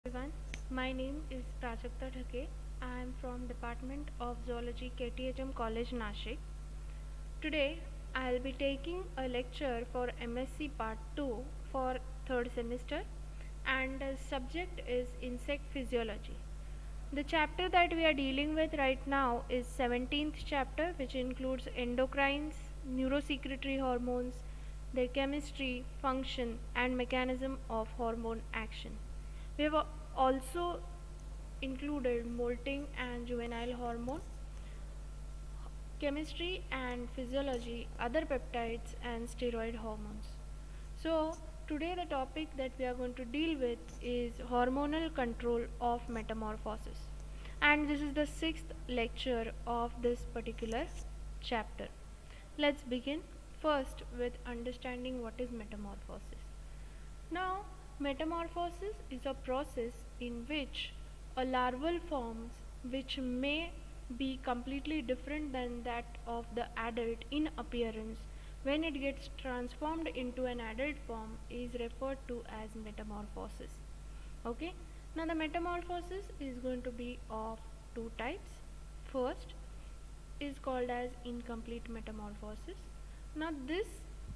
Everyone, my name is Prajakta Dhake. I am from Department of Zoology, KTHM College, Nashik. Today, I will be taking a lecture for MSc Part 2 for 3rd semester, and the subject is insect physiology. The chapter that we are dealing with right now is 17th chapter, which includes endocrines, neurosecretory hormones, their chemistry, function and mechanism of hormone action. We have also included molting and juvenile hormone, chemistry and physiology, other peptides and steroid hormones. So today the topic that we are going to deal with is hormonal control of metamorphosis, and this is the 6th lecture of this particular chapter. Let's begin first with understanding what is metamorphosis. Now, metamorphosis is a process in which a larval forms which may be completely different than that of the adult in appearance, when it gets transformed into an adult form, is referred to as metamorphosis. Okay, now the metamorphosis is going to be of two types. First is called as incomplete metamorphosis. Now this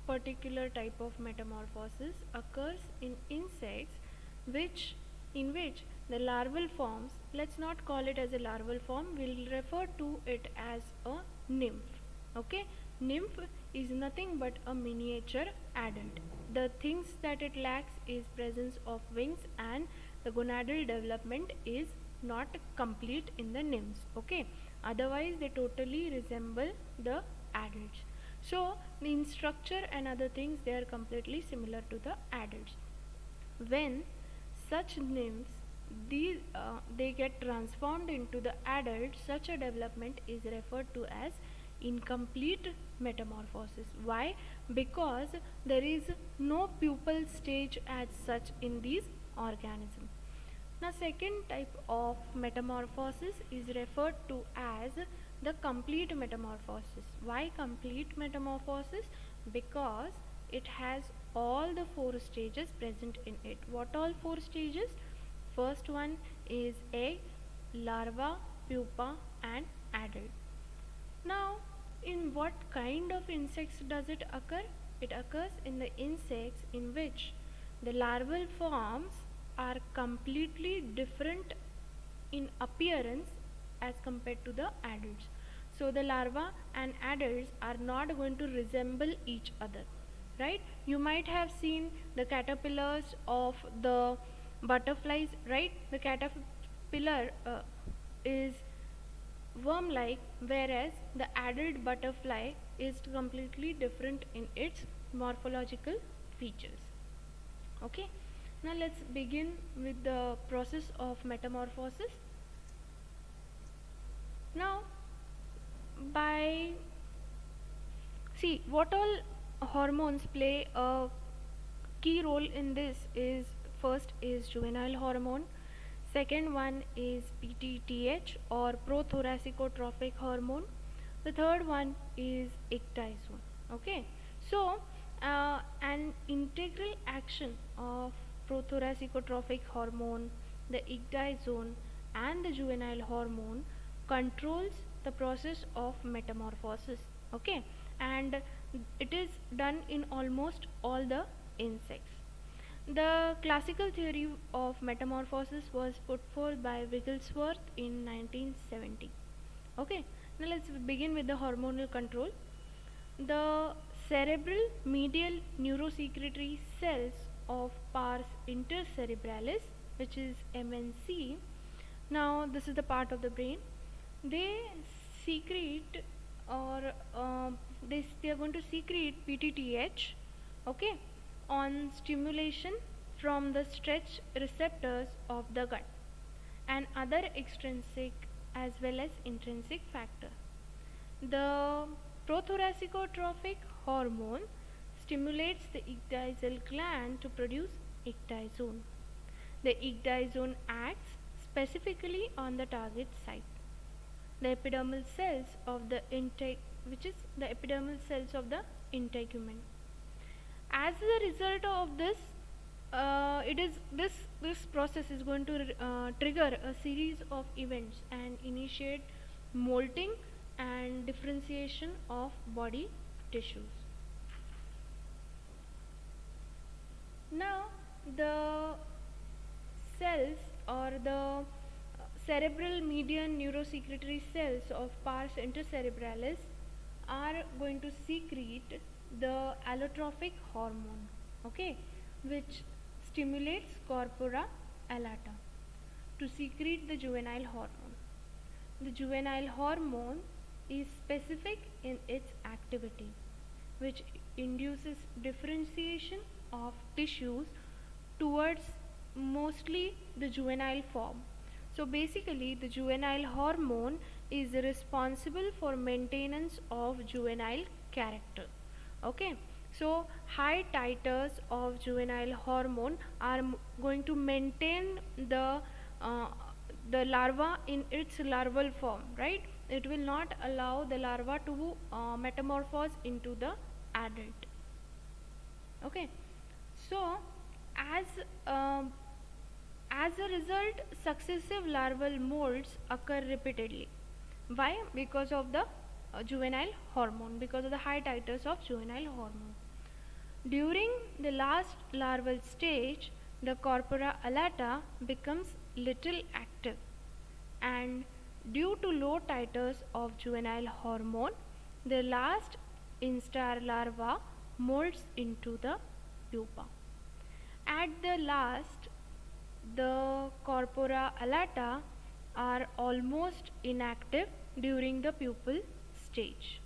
particular type of metamorphosis occurs in insects in which the larval forms, let's not call it as a larval form, we'll refer to it as a nymph. Okay, nymph is nothing but a miniature adult. The things that it lacks is presence of wings, and the gonadal development is not complete in the nymphs. Okay, otherwise they totally resemble the adults. So in structure and other things they are completely similar to the adults. When such nymphs they get transformed into the adult, such a development is referred to as incomplete metamorphosis. Why? Because there is no pupal stage as such in these organisms. Now second type of metamorphosis is referred to as the complete metamorphosis. Why complete metamorphosis? Because it has all the four stages present in it. What all four stages? First one is egg, larva, pupa and adult. Now in what kind of insects does it occur? It occurs in the insects in which the larval forms are completely different in appearance as compared to the adults. So the larva and adults are not going to resemble each other, right? You might have seen the caterpillars of the butterflies, right? The caterpillar is worm like, whereas the adult butterfly is completely different in its morphological features. Okay, now let's begin with the process of metamorphosis. Now by see what all hormones play a key role in this is, first is juvenile hormone, second one is PTTH or prothoracicotropic hormone, the third one is ecdysone. Okay, so an integral action of prothoracicotropic hormone, the ecdysone and the juvenile hormone controls the process of metamorphosis. Okay, and it is done in almost all the insects. The classical theory of metamorphosis was put forth by Wigglesworth in 1970. Okay, now let's begin with the hormonal control. The cerebral medial neurosecretory cells of pars intercerebralis, which is MNC, now this is the part of the brain, they secrete or they are going to secrete PTTH, okay, on stimulation from the stretch receptors of the gut and other extrinsic as well as intrinsic factor. The prothoracicotropic hormone stimulates the ecdysyl gland to produce ecdysone. The ecdysone acts specifically on the target site, the epidermal cells of the intake, which is the epidermal cells of the integument. As a result of this, it is this process is going to trigger a series of events and initiate molting and differentiation of body tissues. Now the cells or the cerebral median neurosecretory cells of pars intercerebralis are going to secrete the allotropic hormone, okay, which stimulates corpora allata to secrete the juvenile hormone. The juvenile hormone is specific in its activity, which induces differentiation of tissues towards mostly the juvenile form. So basically the juvenile hormone is responsible for maintenance of juvenile character. Okay, so high titers of juvenile hormone are going to maintain uh, the larva in its larval form, right? It will not allow the larva to metamorphose into the adult. Okay, so as um, as a result, successive larval molds occur repeatedly. Why? Because of the juvenile hormone, because of the high titers of juvenile hormone. During the last larval stage, the corpora allata becomes little active, and due to low titers of juvenile hormone, the last instar larva molds into the pupa. At the last, the corpora allata are almost inactive during the pupal stage.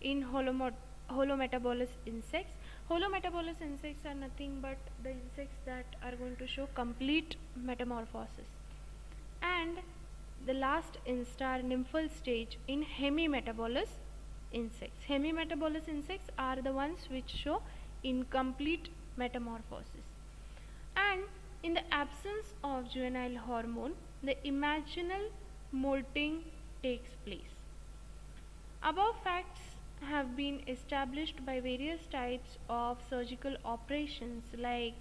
In holometabolous insects, holometabolous insects are nothing but the insects that are going to show complete metamorphosis. And the last instar nymphal stage in hemimetabolous insects. Hemimetabolous insects are the ones which show incomplete metamorphosis. And in the absence of juvenile hormone, the imaginal molting takes place. Above facts have been established by various types of surgical operations like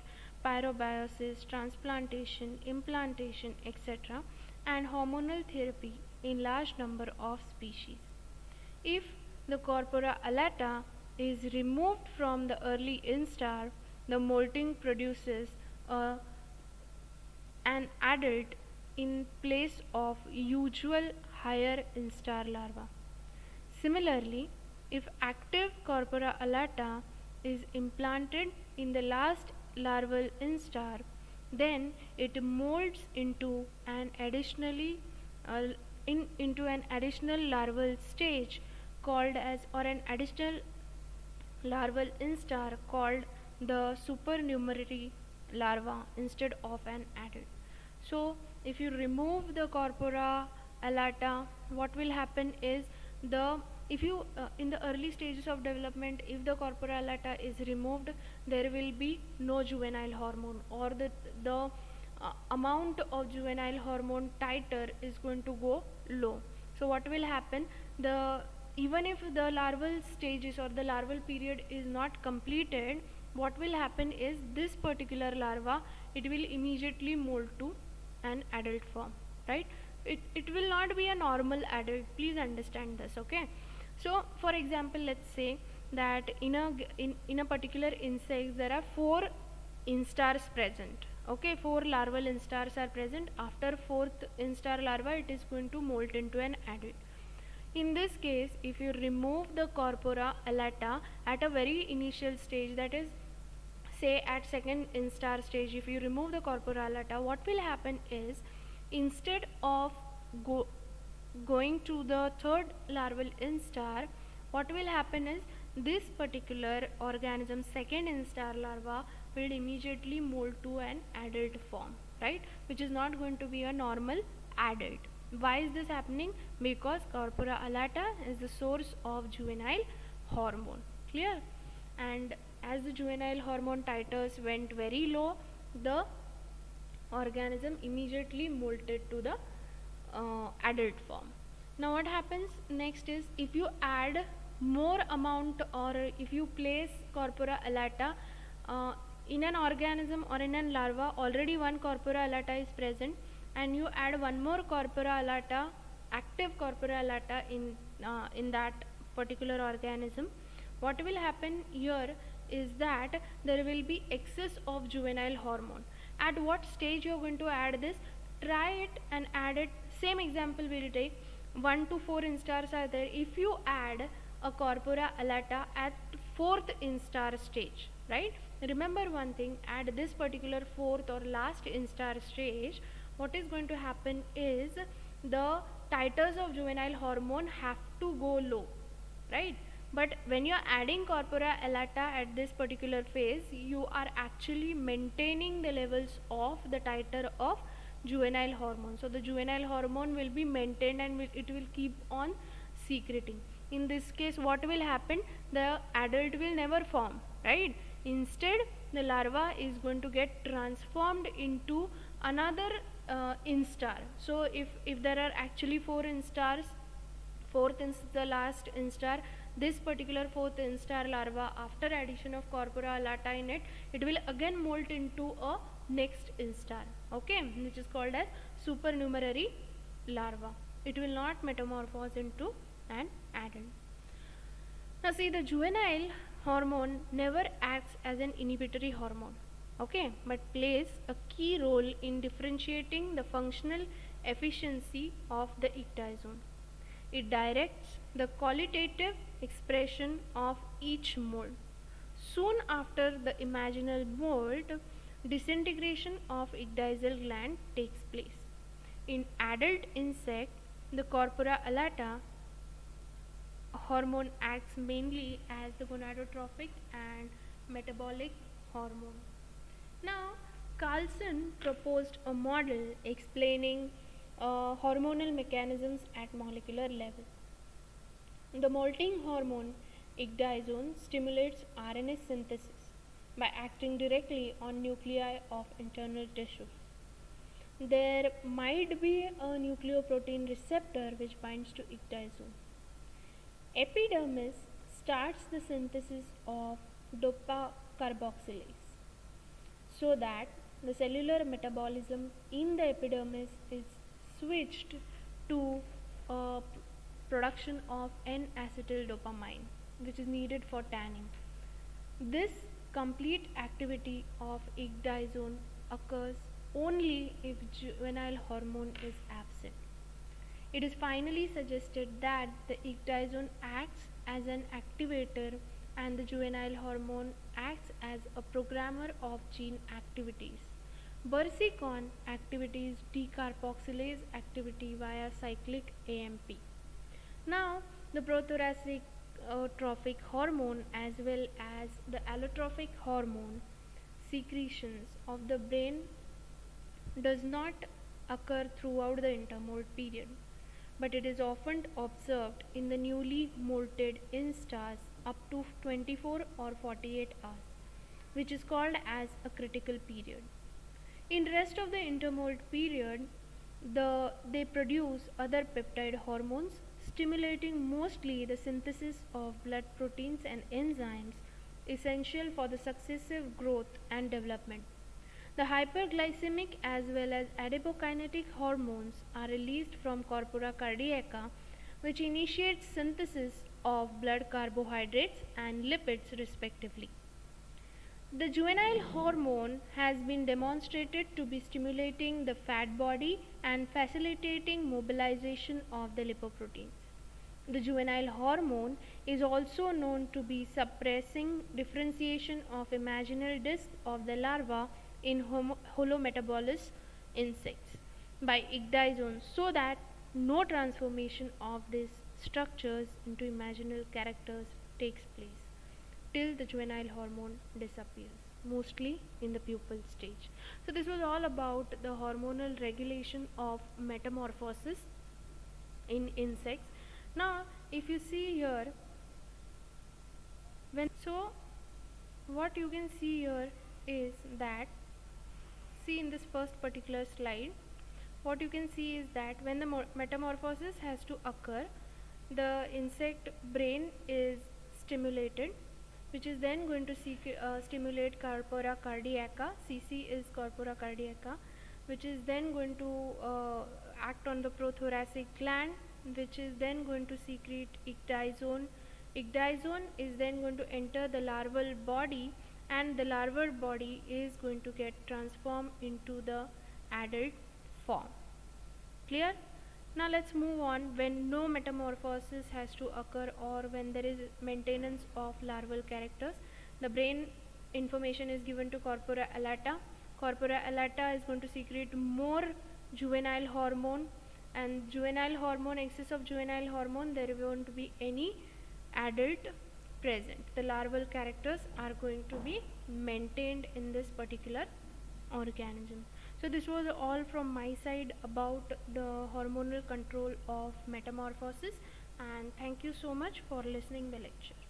pyrobiosis, transplantation, implantation, etc., and hormonal therapy in large number of species. If the corpora allata is removed from the early instar, the molting produces an adult in place of usual higher instar larva. Similarly, if active corpora allata is implanted in the last larval instar, then it molds into an into an additional larval stage called as, or an additional larval instar called the supernumerary larva instead of an adult. So if you remove the corpora allata, what will happen is the if you in the early stages of development, if the corpora allata is removed, there will be no juvenile hormone, or the amount of juvenile hormone titer is going to go low. So what will happen, the even if the larval stages or the larval period is not completed, what will happen is this particular larva, it will immediately mold to an adult form, right? It will not be a normal adult, please understand this. Okay, so for example, let's say that in a particular insect there are 4 instars present. Okay, 4 larval instars are present. After 4th instar larva, it is going to molt into an adult. In this case, if you remove the corpora allata at a very initial stage, that is say at second instar stage, if you remove the corpora allata, what will happen is instead of going to the third larval instar, what will happen is this particular organism, second instar larva, will immediately mold to an adult form, right, which is not going to be a normal adult. Why is this happening? Because corpora allata is the source of juvenile hormone. Clear? And as the juvenile hormone titers went very low, the organism immediately molted to the adult form. Now what happens next is, if you add more amount, or if you place corpora allata in an organism or in a larva already one corpora allata is present, and you add one more corpora allata, active corpora allata in that particular organism, what will happen here is that there will be excess of juvenile hormone. At what stage you are going to add this? Try it and add it. Same example we will take. 1 to 4 instars are there. If you add a corpora allata at 4th instar stage, right? Remember one thing, at this particular 4th or last instar stage, what is going to happen is the titers of juvenile hormone have to go low, right? But when you are adding corpora allata at this particular phase, you are actually maintaining the levels of the titer of juvenile hormone. So the juvenile hormone will be maintained and it will keep on secreting. In this case, what will happen? The adult will never form, right? Instead, the larva is going to get transformed into another instar. So if there are actually 4 instars, 4th is the last instar, this particular 4th instar larva, after addition of corpora allata in it, it will again molt into a next instar, okay, which is called as supernumerary larva. It will not metamorphose into an adult. Now see, the juvenile hormone never acts as an inhibitory hormone, okay, but plays a key role in differentiating the functional efficiency of the ecdysone. It directs the qualitative expression of each mold. Soon after the imaginal mold, disintegration of ecdysyl gland takes place. In adult insect, the corpora allata hormone acts mainly as the gonadotropic and metabolic hormone. Now, Carlson proposed a model explaining hormonal mechanisms at molecular level. The molting hormone ecdysone stimulates RNA synthesis by acting directly on nuclei of internal tissue. There might be a nucleoprotein receptor which binds to ecdysone. Epidermis starts the synthesis of dopa carboxylase, so that the cellular metabolism in the epidermis is switched to production of N-acetyl dopamine, which is needed for tanning. This complete activity of ecdysone occurs only if juvenile hormone is absent. It is finally suggested that the ecdysone acts as an activator and the juvenile hormone acts as a programmer of gene activities. Bursicon activities decarboxylase activity via cyclic AMP. Now, the prothoracic trophic hormone as well as the allotrophic hormone secretions of the brain does not occur throughout the intermold period, but it is often observed in the newly molted instars up to 24 or 48 hours, which is called as a critical period. In rest of the intermold period, they produce other peptide hormones, stimulating mostly the synthesis of blood proteins and enzymes essential for the successive growth and development. The hyperglycemic as well as adipokinetic hormones are released from corpora cardiaca, which initiates synthesis of blood carbohydrates and lipids respectively. The juvenile hormone has been demonstrated to be stimulating the fat body and facilitating mobilization of the lipoproteins. The juvenile hormone is also known to be suppressing differentiation of imaginal disc of the larva in holometabolous insects by ecdysone, so that no transformation of these structures into imaginal characters takes place till the juvenile hormone disappears, mostly in the pupal stage. So this was all about the hormonal regulation of metamorphosis in insects. Now if you see here, what you can see here is that, see in this first particular slide, what you can see is that when the metamorphosis has to occur, the insect brain is stimulated, which is then going to stimulate corpora cardiaca. CC is corpora cardiaca, which is then going to act on the prothoracic gland, which is then going to secrete ecdysone. Ecdysone is then going to enter the larval body, and the larval body is going to get transformed into the adult form. Clear? Now let's move on. When no metamorphosis has to occur, or when there is maintenance of larval characters, the brain information is given to corpora allata. Corpora allata is going to secrete more juvenile hormone, and juvenile hormone, excess of juvenile hormone, there won't be any adult present. The larval characters are going to be maintained in this particular organism. So this was all from my side about the hormonal control of metamorphosis, and thank you so much for listening the lecture.